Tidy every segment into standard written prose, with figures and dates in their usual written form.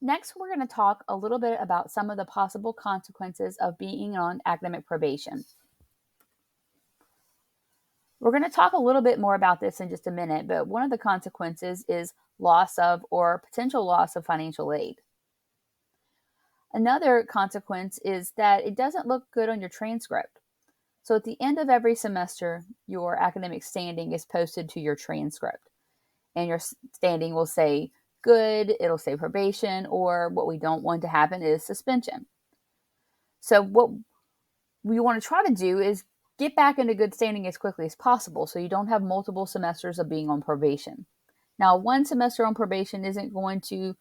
Next, we're going to talk a little bit about some of the possible consequences of being on academic probation. We're going to talk a little bit more about this in just a minute, but one of the consequences is loss of or potential loss of financial aid. Another consequence is that it doesn't look good on your transcript. So at the end of every semester, your academic standing is posted to your transcript, and your standing will say good, it'll say probation, or what we don't want to happen is suspension. So what we want to try to do is get back into good standing as quickly as possible so you don't have multiple semesters of being on probation. Now, one semester on probation isn't going to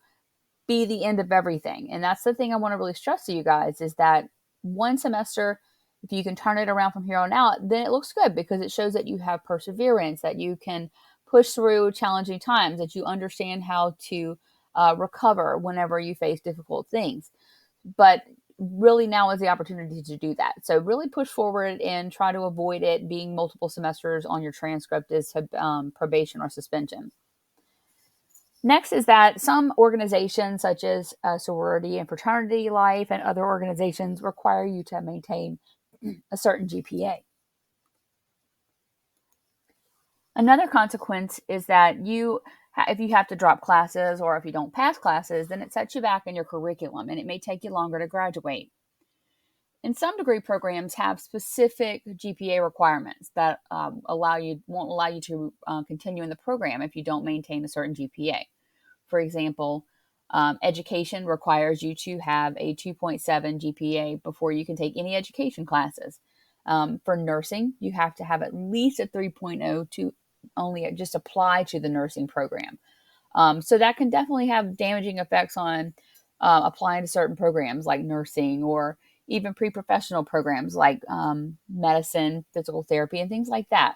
be the end of everything. And that's the thing I want to really stress to you guys is that one semester, if you can turn it around from here on out, then it looks good because it shows that you have perseverance, that you can push through challenging times, that you understand how to recover whenever you face difficult things. But really now is the opportunity to do that. So really push forward and try to avoid it being multiple semesters on your transcript as probation or suspension. Next is that some organizations, such as sorority and fraternity life and other organizations, require you to maintain a certain GPA. Another consequence is that if you have to drop classes or if you don't pass classes, then it sets you back in your curriculum and it may take you longer to graduate. And some degree programs have specific GPA requirements that won't allow you to continue in the program if you don't maintain a certain GPA. For example, education requires you to have a 2.7 GPA before you can take any education classes. For nursing, you have to have at least a 3.0 to only just apply to the nursing program. So that can definitely have damaging effects on applying to certain programs like nursing or even pre-professional programs like medicine, physical therapy, and things like that.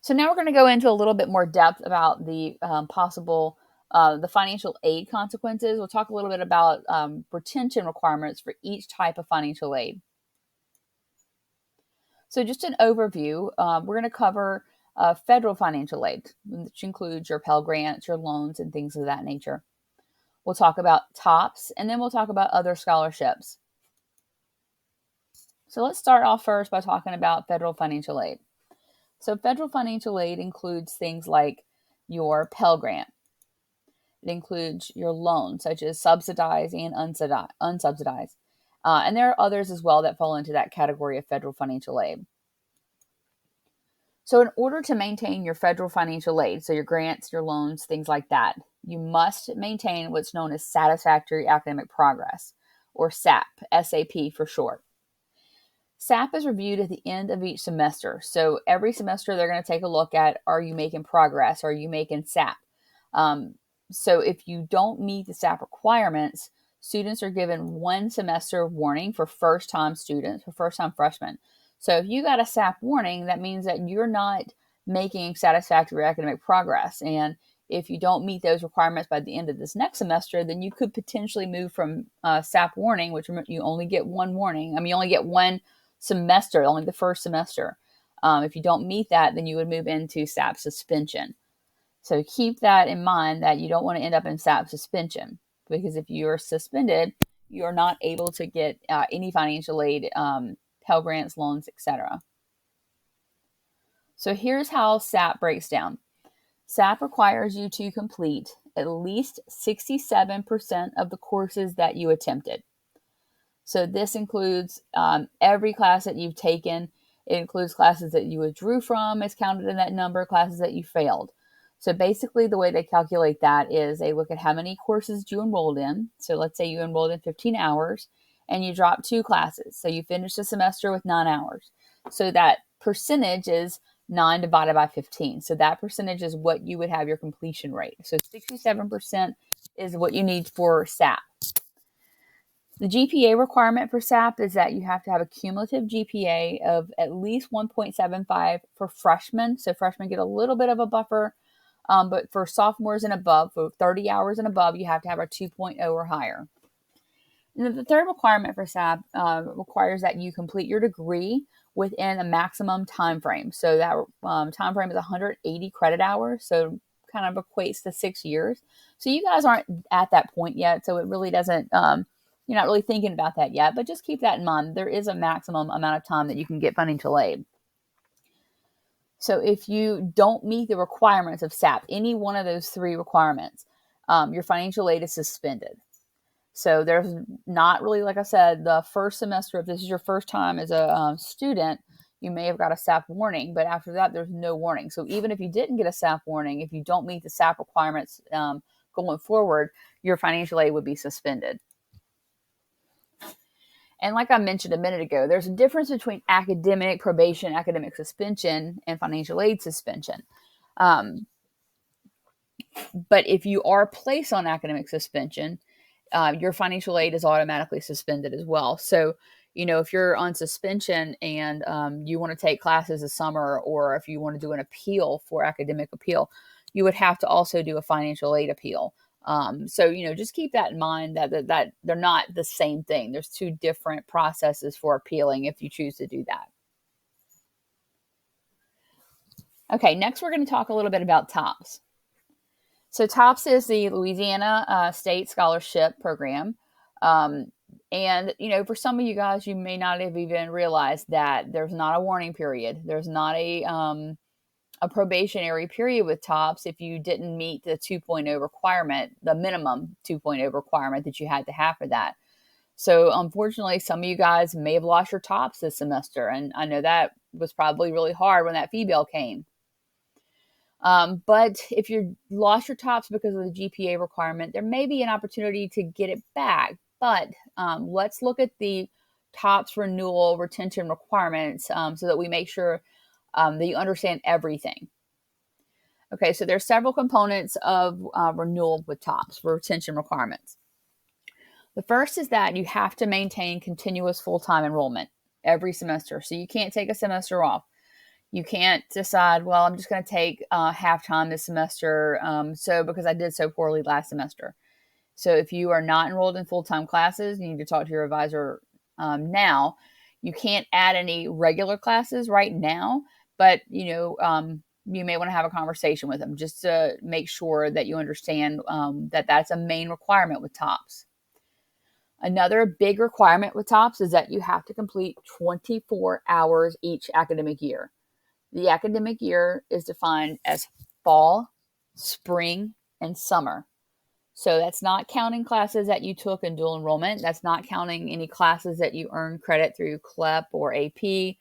So now we're going to go into a little bit more depth about the possible the financial aid consequences. We'll talk a little bit about retention requirements for each type of financial aid. So just an overview, we're going to cover federal financial aid, which includes your Pell Grants, your loans, and things of that nature. We'll talk about TOPS, and then we'll talk about other scholarships. So let's start off first by talking about federal financial aid. So federal financial aid includes things like your Pell Grant. It includes your loans, such as subsidized and unsubsidized. And there are others as well that fall into that category of federal financial aid. So in order to maintain your federal financial aid, so your grants, your loans, things like that, you must maintain what's known as satisfactory academic progress, or SAP, SAP for short. SAP is reviewed at the end of each semester. So every semester they're going to take a look at, are you making progress? Are you making SAP? So if you don't meet the SAP requirements, students are given 1 semester warning for first-time students, for first-time freshmen. So if you got a SAP warning, that means that you're not making satisfactory academic progress. And if you don't meet those requirements by the end of this next semester, then you could potentially move from SAP warning, which you only get 1 warning. I mean, you only get 1 semester, only the first semester. If you don't meet that, then you would move into SAP suspension. So keep that in mind that you don't want to end up in SAP suspension, because if you're suspended, you're not able to get any financial aid, Pell Grants, loans, etc. So here's how SAP breaks down. SAP requires you to complete at least 67% of the courses that you attempted. So this includes every class that you've taken. It includes classes that you withdrew from, is counted in that number, classes that you failed. So basically the way they calculate that is they look at how many courses you enrolled in. So let's say you enrolled in 15 hours and you dropped 2 classes. So you finished the semester with 9 hours. So that percentage is 9 divided by 15. So that percentage is what you would have your completion rate. So 67% is what you need for SAP. The GPA requirement for SAP is that you have to have a cumulative GPA of at least 1.75 for freshmen. So freshmen get a little bit of a buffer, but for sophomores and above, for 30 hours and above, you have to have a 2.0 or higher. And the third requirement for SAP requires that you complete your degree within a maximum time frame. So that time frame is 180 credit hours. So kind of equates to 6 years. So you guys aren't at that point yet. So it really doesn't, you're not really thinking about that yet, but just keep that in mind. There is a maximum amount of time that you can get financial aid. So if you don't meet the requirements of SAP, any one of those 3 requirements, your financial aid is suspended. So there's not really, like I said, the first semester, if this is your first time as a student, you may have got a SAP warning, but after that, there's no warning. So even if you didn't get a SAP warning, if you don't meet the SAP requirements going forward, your financial aid would be suspended. And like I mentioned a minute ago, there's a difference between academic probation, academic suspension, and financial aid suspension. But if you are placed on academic suspension, your financial aid is automatically suspended as well. So, if you're on suspension and you want to take classes this summer, or if you want to do an appeal for academic appeal, you would have to also do a financial aid appeal. So, just keep that in mind that they're not the same thing. There's 2 different processes for appealing if you choose to do that. Okay, next we're going to talk a little bit about TOPS. So TOPS is the Louisiana State Scholarship Program. And, for some of you guys, you may not have even realized that there's not a warning period. There's not a probationary period with TOPS if you didn't meet the 2.0 requirement, the minimum 2.0 requirement that you had to have for that. So unfortunately, some of you guys may have lost your TOPS this semester. And I know that was probably really hard when that fee bill came. But if you lost your TOPS because of the GPA requirement, there may be an opportunity to get it back. But let's look at the TOPS renewal retention requirements so that we make sure that you understand everything. Okay, so there are several components of renewal with TOPS for retention requirements. The first is that you have to maintain continuous full-time enrollment every semester. So you can't take a semester off. You can't decide, well, I'm just going to take half-time this semester because I did so poorly last semester. So if you are not enrolled in full-time classes, you need to talk to your advisor now. You can't add any regular classes right now, but, you may want to have a conversation with them just to make sure that you understand that that's a main requirement with TOPS. Another big requirement with TOPS is that you have to complete 24 hours each academic year. The academic year is defined as fall, spring, and summer. So that's not counting classes that you took in dual enrollment. That's not counting any classes that you earned credit through CLEP or AP.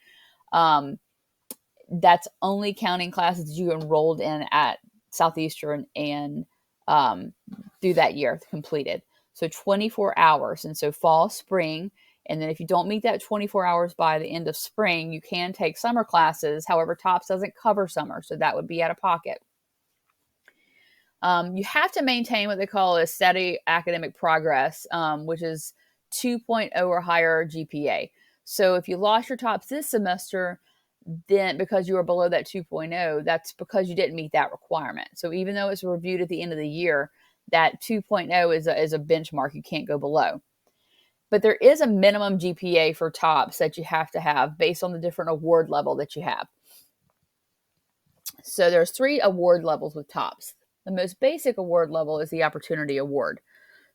That's only counting classes you enrolled in at Southeastern and through that year completed. So 24 hours. And so fall, spring, and then if you don't meet that 24 hours by the end of spring, you can take summer classes. However, TOPS doesn't cover summer, so that would be out of pocket. You have to maintain what they call a steady academic progress, which is 2.0 or higher GPA. So if you lost your TOPS this semester, then because you were below that 2.0, that's because you didn't meet that requirement. So even though it's reviewed at the end of the year, that 2.0 is a benchmark you can't go below. But there is a minimum GPA for TOPS that you have to have based on the different award level that you have. So there's 3 award levels with TOPS. The most basic award level is the Opportunity Award.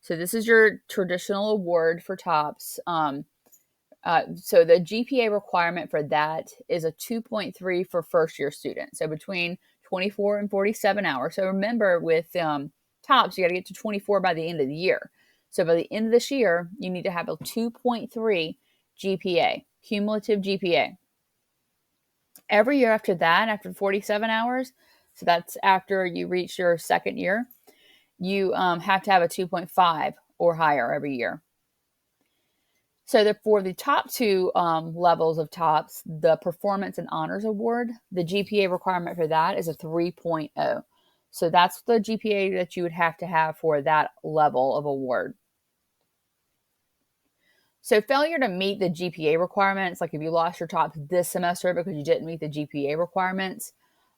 So this is your traditional award for TOPS. So the GPA requirement for that is a 2.3 for first-year students. So between 24 and 47 hours. So remember with TOPS, you got to get to 24 by the end of the year. So by the end of this year, you need to have a 2.3 GPA, cumulative GPA. Every year after that, after 47 hours, so that's after you reach your second year, you have to have a 2.5 or higher every year. So for the top 2 levels of TOPS, the Performance and Honors Award, the GPA requirement for that is a 3.0. So that's the GPA that you would have to have for that level of award. So failure to meet the GPA requirements, like if you lost your TOPS this semester because you didn't meet the GPA requirements,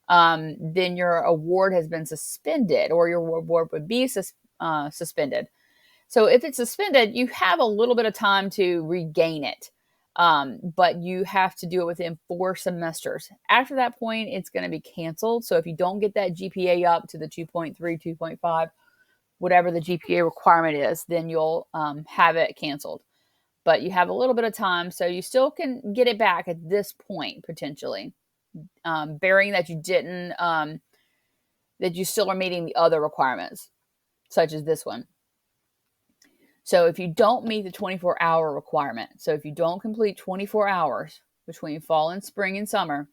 then your award has been suspended, or your award would be suspended. So if it's suspended, you have a little bit of time to regain it. But you have to do it within 4 semesters. After that point, it's going to be canceled. So if you don't get that GPA up to the 2.3, 2.5, whatever the GPA requirement is, then you'll have it canceled. But you have a little bit of time, so you still can get it back at this point, potentially, bearing that you didn't, that you still are meeting the other requirements, such as this one. So if you don't meet the 24-hour requirement, so if you don't complete 24 hours between fall and spring and summer,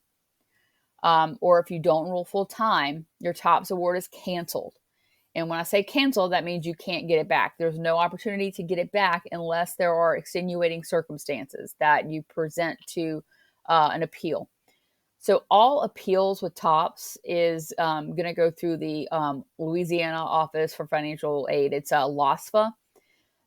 or if you don't enroll full time, your TOPS award is canceled. And when I say canceled, that means you can't get it back. There's no opportunity to get it back unless there are extenuating circumstances that you present to an appeal. So all appeals with TOPS is going to go through the Louisiana Office for Financial Aid. It's LOSFA.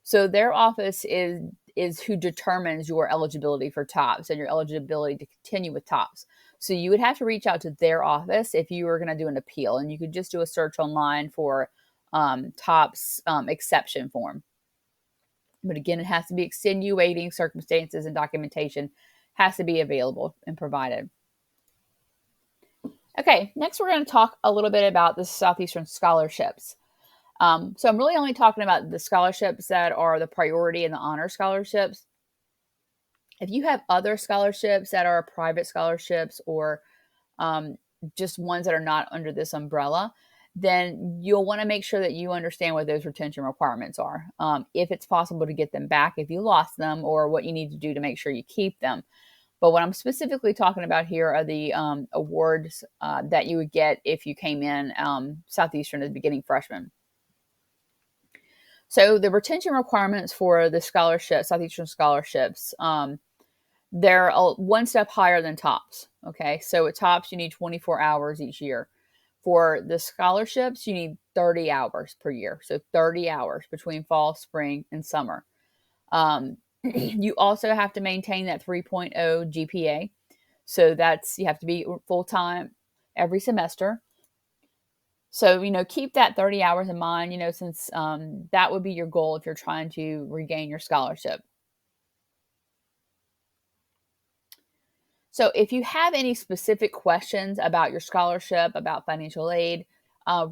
So their office is who determines your eligibility for TOPS and your eligibility to continue with TOPS. So you would have to reach out to their office if you were going to do an appeal, and you could just do a search online for TOPS exception form. But again, it has to be extenuating circumstances, and documentation has to be available and provided. Okay, next we're going to talk a little bit about the Southeastern scholarships. So I'm really only talking about the scholarships that are the priority and the honor scholarships. If you have other scholarships that are private scholarships or just ones that are not under this umbrella, then you'll want to make sure that you understand what those retention requirements are. If it's possible to get them back if you lost them, or what you need to do to make sure you keep them. But what I'm specifically talking about here are the awards that you would get if you came in Southeastern as a beginning freshman. So the retention requirements for the scholarship, Southeastern scholarships, they're one step higher than TOPS. Okay, so at TOPS, you need 24 hours each year. For the scholarships, you need 30 hours per year. So 30 hours between fall, spring, and summer. You also have to maintain that 3.0 GPA. So you have to be full-time every semester. So, keep that 30 hours in mind, since that would be your goal if you're trying to regain your scholarship. So if you have any specific questions about your scholarship, about financial aid,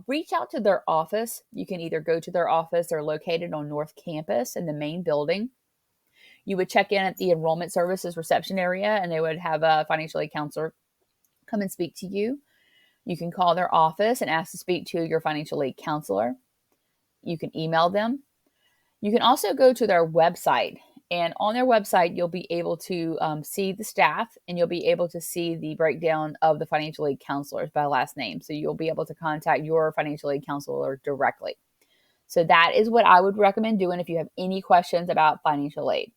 reach out to their office. You can either go to their office. They're located on North Campus in the main building. You would check in at the enrollment services reception area, and they would have a financial aid counselor come and speak to you. You can call their office and ask to speak to your financial aid counselor. You can email them. You can also go to their website, and on their website, you'll be able to see the staff, and you'll be able to see the breakdown of the financial aid counselors by last name. So you'll be able to contact your financial aid counselor directly. So that is what I would recommend doing if you have any questions about financial aid.